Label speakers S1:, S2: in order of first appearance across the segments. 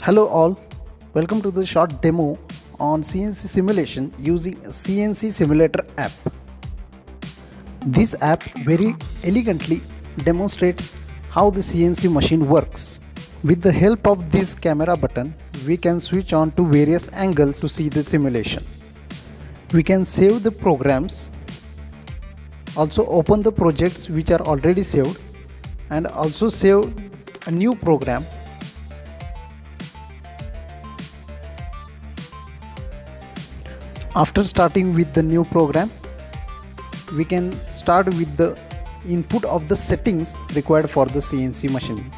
S1: Hello all, welcome to the short demo on CNC simulation using CNC Simulator app. This app very elegantly demonstrates how the CNC machine works. With the help of this camera button, we can switch on to various angles to see the simulation. We can save the programs, also open the projects which are already saved, and also save a new program. After starting with the new program, we can start with the input of the settings required for the CNC machining.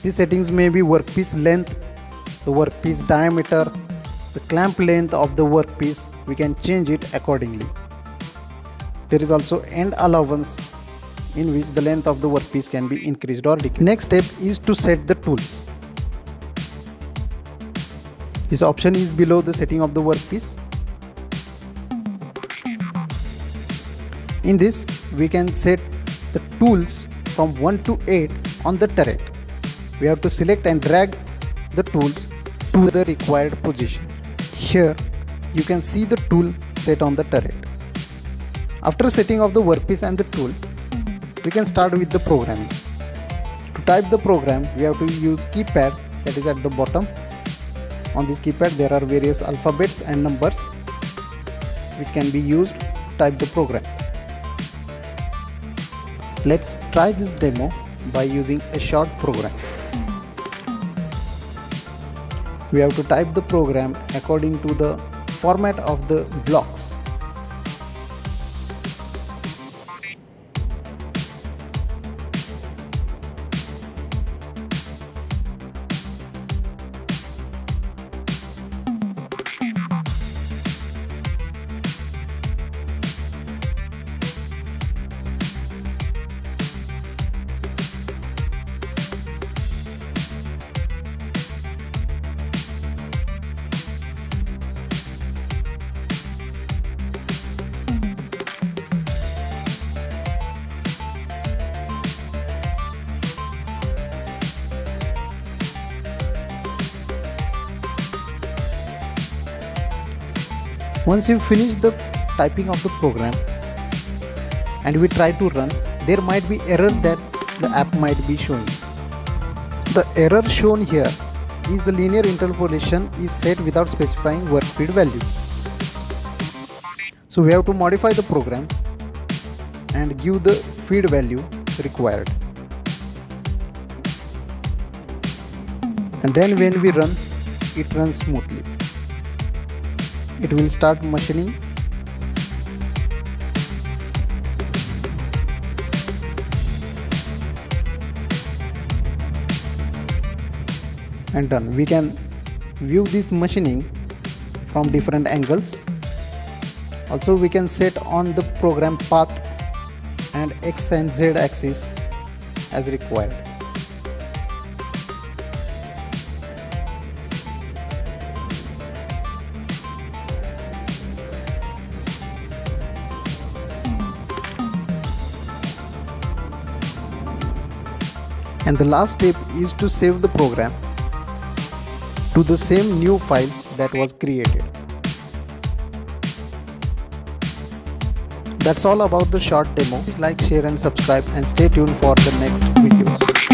S1: These settings may be workpiece length, the workpiece diameter, the clamp length of the workpiece. We can change it accordingly. There is also end allowance in which the length of the workpiece can be increased or decreased. Next step is to set the tools. This option is below the setting of the workpiece. In this, we can set the tools from 1 to 8 on the turret. We have to select and drag the tools to the required position. Here, you can see the tool set on the turret. After setting of the workpiece and the tool, we can start with the programming. To type the program, we have to use keypad that is at the bottom. On this keypad, there are various alphabets and numbers which can be used to type the program. Let's try this demo by using a short program. We have to type the program according to the format of the blocks. Once you finish the typing of the program and we try to run, there might be error that the app might be showing. The error shown here is the linear interpolation is set without specifying work speed value. So we have to modify the program and give the feed value required. And then when we run, it runs smoothly. It will start machining. And done. We can view this machining from different angles. Also, we can set on the program path and X and Z axis as required. And the last step is to save the program to the same new file that was created. That's all about the short demo. Please like, share and subscribe and stay tuned for the next videos.